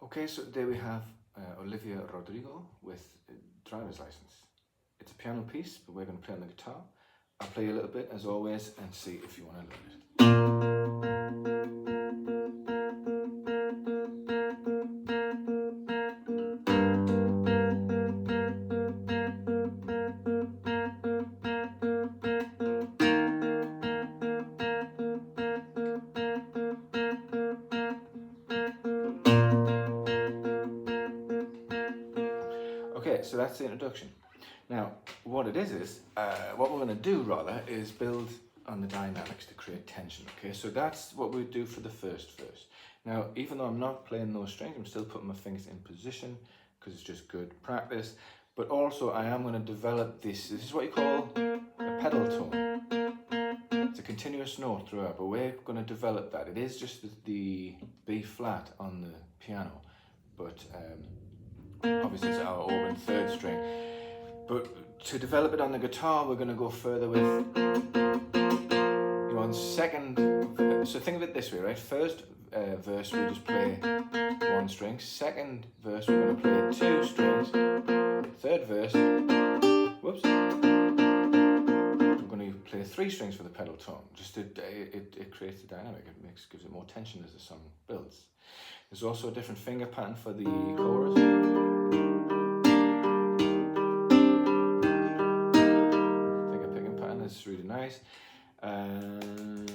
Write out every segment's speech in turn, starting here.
Okay, so there we have Olivia Rodrigo with driver's license. It's a piano piece, but we're going to play on the guitar. I'll play a little bit as always and see if you want to learn it. Okay, so that's the introduction. Now, what it is what we're going to do rather is build on the dynamics to create tension. Okay, so that's what we do for the first verse. Now, even though I'm not playing those strings, I'm still putting my fingers in position because it's just good practice. But also, I am going to develop this. This is what you call a pedal tone. It's a continuous note throughout, but we're going to develop that. It is just the B flat on the piano, but obviously it's our open third string. But to develop it on the guitar, we're going to go further with, on second, so think of it this way, right? First verse, we just play one string. Second verse, we're going to play two strings. Third verse, whoops, we're going to play three strings for the pedal tone. Just it creates a dynamic. It gives it more tension as the song builds. There's also a different finger pattern for the chorus. Fingerpicking pattern is really nice. And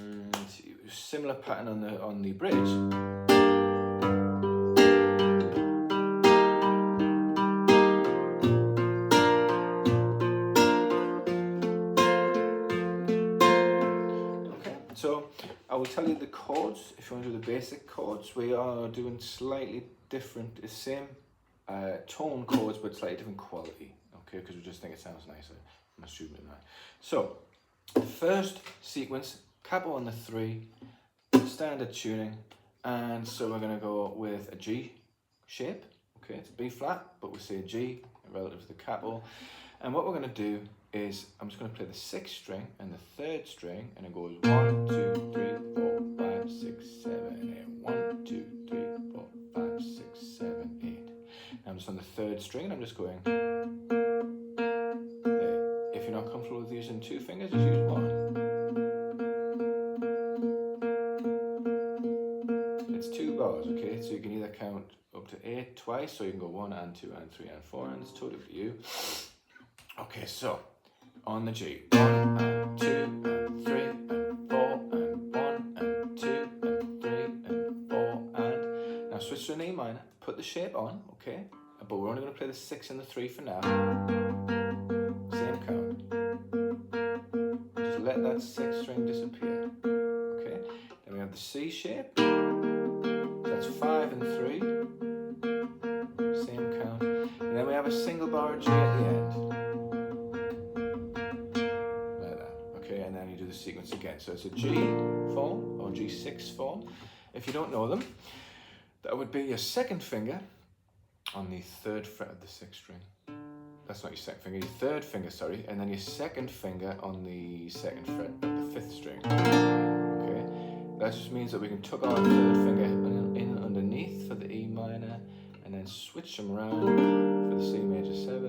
similar pattern on the bridge. Okay, so I will tell you the chords. If you want to do the basic chords, we are doing slightly different, the same tone chords, but slightly different quality. Okay, because we just think it sounds nicer. I'm assuming that. So the first sequence, capo on the 3, standard tuning, and so we're going to go with a G shape. Okay, it's a B flat, but we say a G relative to the capo. And what we're going to do is I'm just going to play the 6th string and the 3rd string, and it goes 1, 2, 3, 4, 5, 6, 7, 8. 1, 2, 3, 4, 5, 6, 7, 8. Now I'm just on the 3rd string, and I'm just going. If you're not comfortable with using 2 fingers, just use 1. It's 2 bars, okay? So you can either count up to 8 twice, so you can go 1 and 2 and 3 and 4, and it's totally up to you. Okay, so on the G, 1 and 2 and 3 and 4 and 1 and 2 and 3 and 4 and. Now switch to an E minor, put the shape on, okay? But we're only going to play the 6 and the 3 for now. Same count. Just let that 6th string disappear. Okay. Then we have the C shape. So that's 5 and 3. Same count. And then we have a single bar G at the end. Like that. Okay. And then you do the sequence again. So it's a G form or G6 form. If you don't know them, that would be your 2nd finger on the 3rd fret of the 6th string. That's not your 2nd finger, your 3rd finger, sorry, and then your 2nd finger on the 2nd fret of the 5th string. Okay, that just means that we can tuck our 3rd finger in underneath for the E minor, and then switch them around for the C major 7,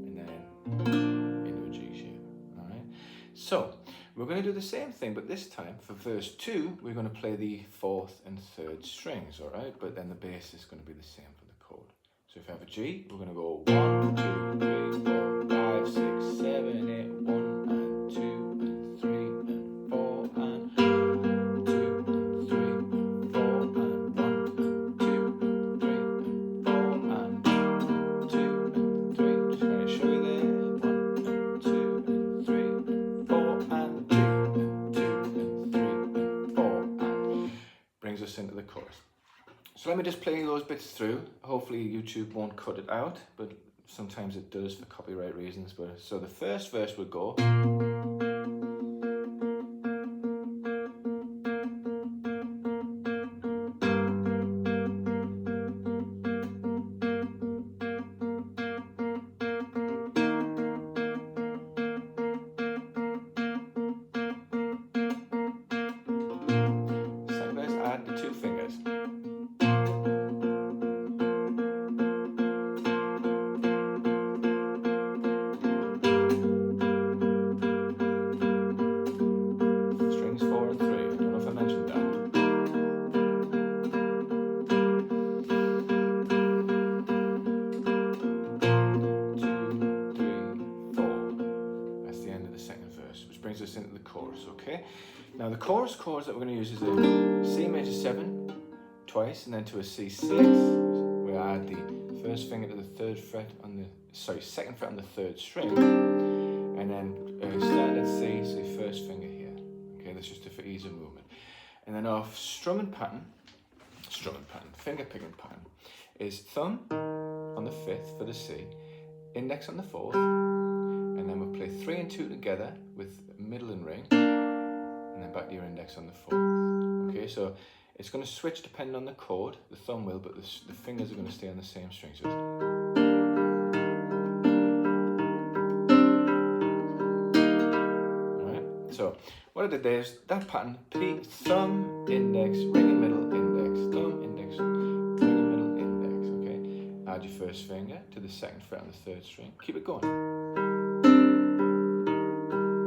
and then into a G shape. All right. So we're going to do the same thing, but this time for verse 2, we're going to play the 4th and 3rd strings. All right, but then the bass is going to be the same for the chord. So if you have a G, we're going to go 1, 2, 3, 4, 5, 6, 7, 8, 1 and 2 and 3 and 4 and 2 and 3 and 4 and 1 and 2 and 3 and 4 and 2 and 3. Just going to show you there. 1 and 2 and 3 and 4 and 2 and 2 and 3 and 4 and brings us into the chorus. So let me just play those bits through. Hopefully YouTube won't cut it out, but sometimes it does for copyright reasons. But so the first verse would go. Second verse, add the 2 fingers. chorus, okay? Now the chorus chords that we're going to use is a C major 7 twice, and then to a C6. We add the first finger to the second fret on the 3rd string, and then standard C, so first finger here. Okay, that's just for ease of movement. And then our finger picking pattern is thumb on the 5th for the C, index on the 4th, and then we'll play 3 and 2 together with middle and ring, and then back to your index on the 4th. Okay, so it's going to switch depending on the chord, the thumb will, but the fingers are going to stay on the same string. So so what I did there is that pattern, P, thumb, index, ring and middle, index, thumb, index, ring and middle, index, okay? Add your first finger to the 2nd fret on the 3rd string, keep it going.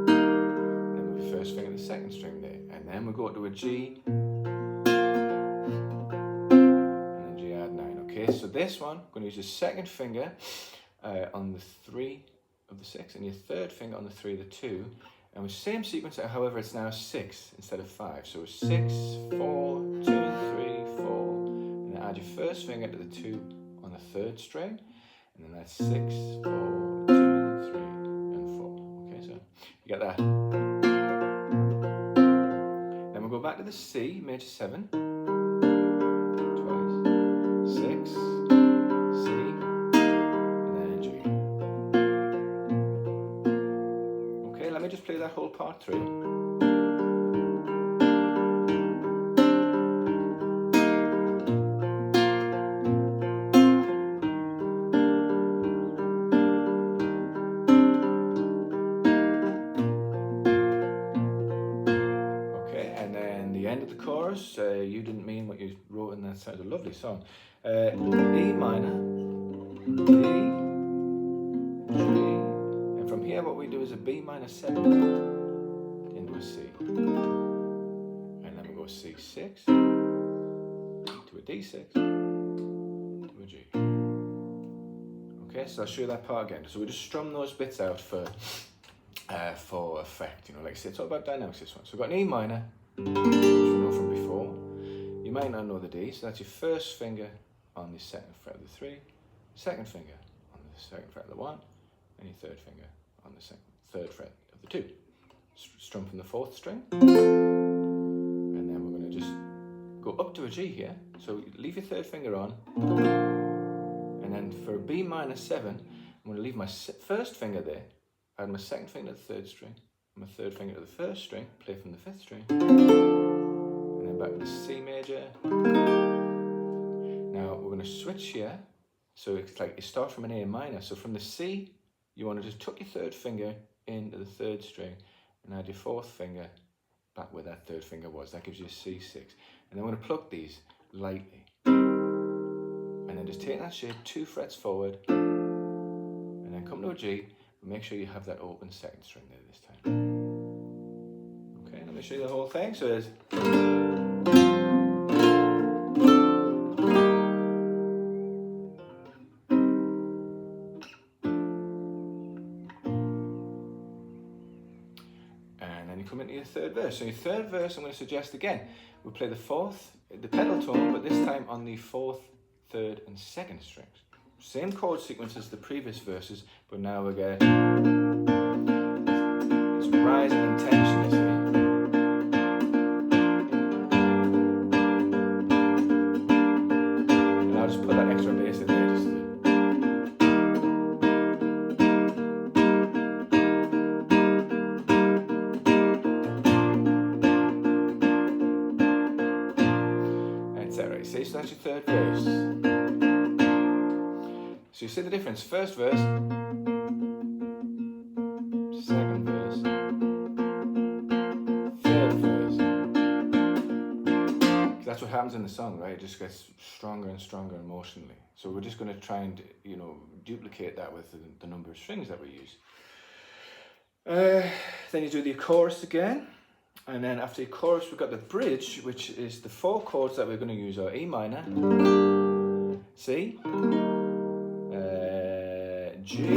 And then move your first finger to the 2nd string there, and then we'll go to a G, and then G add 9, okay? So this one, I'm going to use your 2nd finger on the 3 of the 6, and your 3rd finger on the 3 of the 2, and with the same sequence, however, it's now 6 instead of 5. So 6, 4, 2, 3, 4. And then add your first finger to the 2 on the 3rd string. And then that's 6, 4, 2, 3, and 4. Okay, so you get that. Then we'll go back to the C, major 7. Twice. 6, C, and then G. Let me just play that whole part through. Okay, and then the end of the chorus, you didn't mean what you wrote, and that sounds a lovely song. E minor, D, G, and from here what we do is a B minor 7 into a C. And then we go C6 to a D6 to a G. Okay, so I'll show you that part again. So we just strum those bits out for effect, you know, like I say, it's all about dynamics, this one. So we've got an E minor, which we know from before. You might not know the D, so that's your first finger on the 2nd fret of the 3, 2nd finger on the 2nd fret of the 1, and your 3rd finger on the 3rd fret of the 2. Strum from the 4th string, and then we're going to just go up to a G here. So leave your 3rd finger on, and then for a B minor 7, I'm going to leave my 1st finger there, add my 2nd finger to the 3rd string, and my 3rd finger to the 1st string, play from the 5th string, and then back to the C major. Now we're going to switch here, so it's like you start from an A minor. So from the C, you want to just tuck your 3rd finger into the 3rd string and add your 4th finger back where that 3rd finger was. That gives you a C6. And then we're going to pluck these lightly. And then just take that shape 2 frets forward, and then come to a G, but make sure you have that open 2nd string there this time. Okay, let me show you the whole thing. So there's... come into your 3rd verse. So your 3rd verse, I'm going to suggest again, we'll play the pedal tone, but this time on the 4th, 3rd and 2nd strings. Same chord sequence as the previous verses, but now we get it's rising in tension, you see. And I'll just put that extra bass in there just to... So that's your 3rd verse. So you see the difference. 1st verse, 2nd verse, 3rd verse. Because that's what happens in the song, right? It just gets stronger and stronger emotionally. So we're just going to try and, you know, duplicate that with the number of strings that we use. Then you do the chorus again. And then after the chorus, we've got the bridge, which is the 4 chords that we're going to use are E minor, C, G,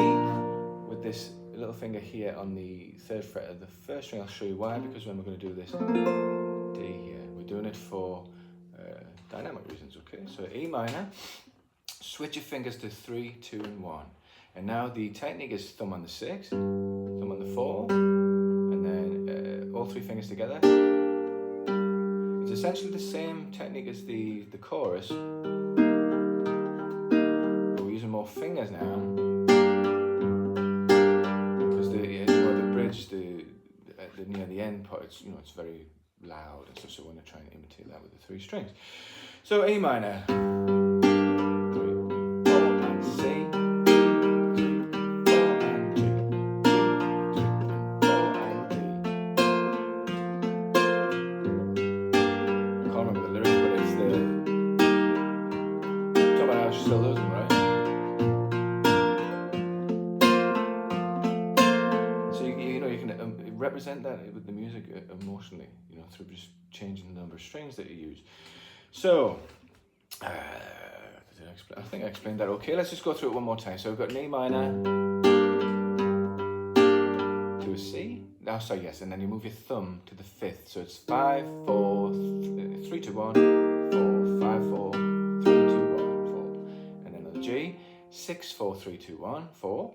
with this little finger here on the 3rd fret of the 1st string. I'll show you why, because when we're going to do this D here, we're doing it for dynamic reasons, okay? So E minor, switch your fingers to 3, 2, and 1. And now the technique is thumb on the 6, thumb on the 4, and then all 3 fingers together. It's essentially the same technique as the chorus, but we're using more fingers now, because the bridge, near the end part, it's it's very loud and stuff, so we're going to try and imitate that with the 3 strings. So A minor, 3, 4, and C, 3, 4, and G, 3, 4, and D. I can't remember the lyrics, but it's the top of the house still does them, right? So you can represent that with the music emotionally, through just changing the number of strings that you use. So, I think I explained that okay. Let's just go through it one more time. So we've got an A minor to a C. Oh, sorry, yes, and then you move your thumb to the 5th. So it's 5, 4, 3, 2, 1, 4, 5, 4, 3, 2, 1, 4. And then on the G, 6, 4, 3, 2, 1, 4.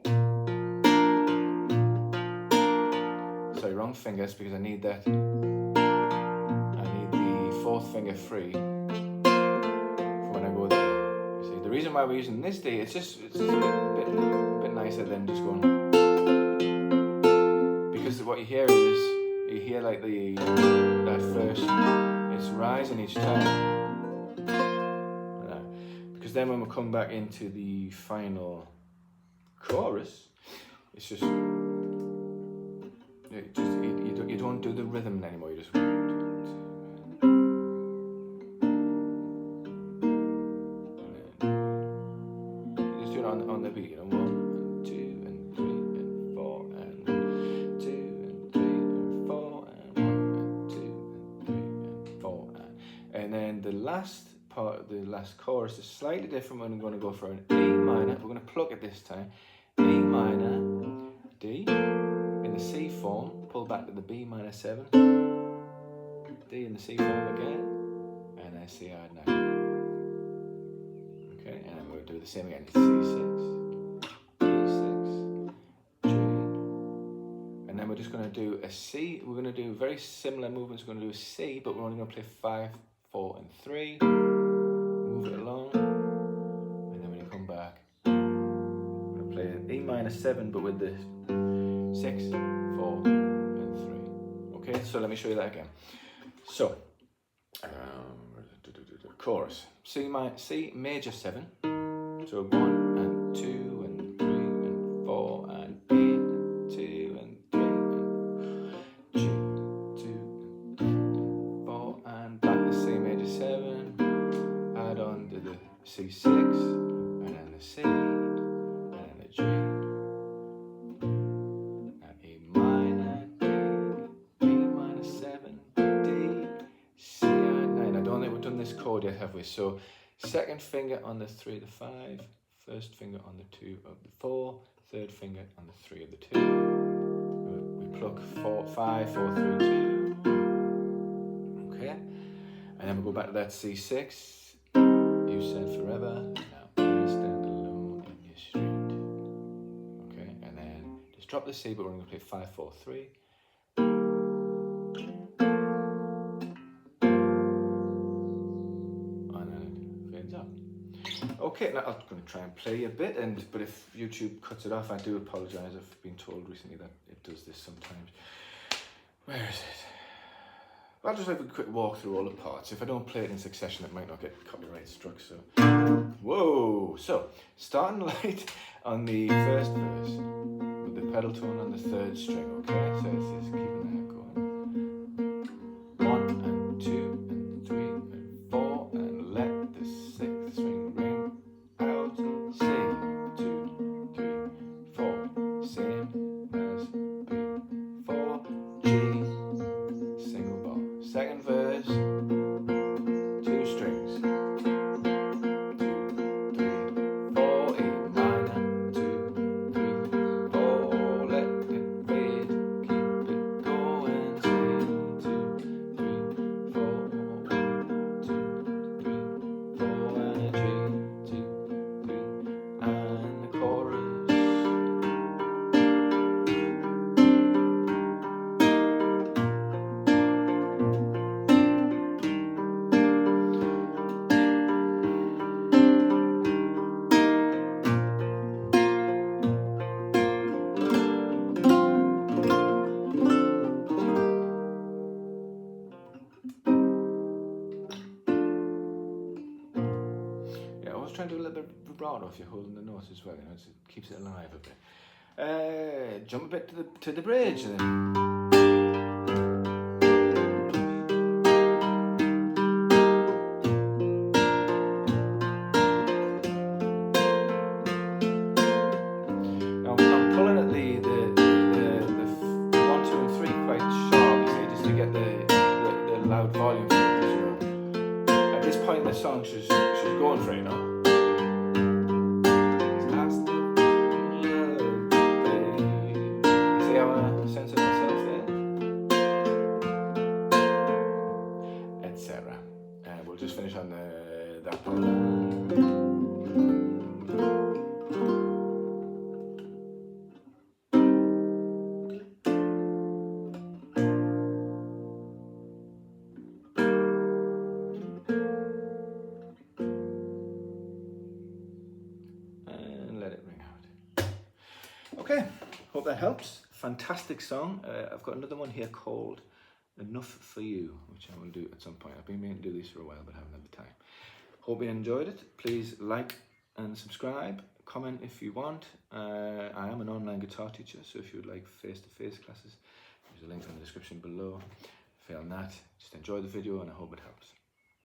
Sorry, wrong fingers, because I need the 4th finger free for when I go there. You see, the reason why we're using this D, it's just a bit nicer than just going, because what you hear like that first, it's rising each time. Because then when we come back into the final chorus, it's just you don't do the rhythm anymore. You just do it on the beat. 1 and 2 and 3 and 4 and 1, 2 and 3 and 4 and 1 and 2 and 3 and 4 and then the last part, the last chorus is slightly different. When we're going to go for an A minor, we're going to pluck it this time. A minor, D. In the C form, pull back to the B minor 7, D in the C form again, and then C add 9. Okay, and then we'll do the same again. C6, D6, G, and then we're just going to do a C. We're going to do very similar movements. We're going to do a C, but we're only going to play 5, 4, and 3. Move it along, and then when you come back, we're going to play an E minor 7, but with the 6, 4, and 3. Okay, so let me show you that again. So, chorus. C major 7. So 1 and 2 and 3 and 4 and 8 and 2 and 3 and G, 2 and 4 and back the C major 7. Add on to the C6 and then the C and then the G. This chord yet, have we? So 2nd finger on the 3 of the 5, 1st finger on the 2 of the 4, 3rd finger on the 3 of the 2. We pluck 4, 5, 4, 3, 2. Okay, and then we go back to that C6. You said forever. Now please stand alone in your street. Okay, and then just drop the C, but we're going to play 5, 4, 3. Okay, now I'm going to try and play a bit, but if YouTube cuts it off, I do apologise. I've been told recently that it does this sometimes. Where is it? I'll just have a quick walk through all the parts. If I don't play it in succession, it might not get copyright struck. So, whoa! So, starting light on the 1st verse with the pedal tone on the 3rd string. Okay, so it's just keeping that going. 1 and 2 and 3 and 4 and let the 6th string ring out. C, 2, 3, 4, same as before. G, single bar. 2nd verse, 2 strings. 2, 3, 4, A minor. 2, 3, 4. Let bit of vibrato if you're holding the notes as well, you know, it keeps it alive a bit. Jump a bit to the bridge then. Now I'm pulling at the 1, 2 and 3 quite sharp, you see, just to get the loud volume focus, you know. At this point in the song she's going for it, you know. Sense of myself there, etc. We'll just finish on that part. And let it ring out. Okay, hope that helps. Fantastic song. I've got another one here called Enough For You, which I will do at some point. I've been meaning to do these for a while, but haven't had the time. Hope you enjoyed it. Please like and subscribe. Comment if you want. I am an online guitar teacher, so if you would like face-to-face classes, there's a link in the description below. Fail that. Just enjoy the video, and I hope it helps.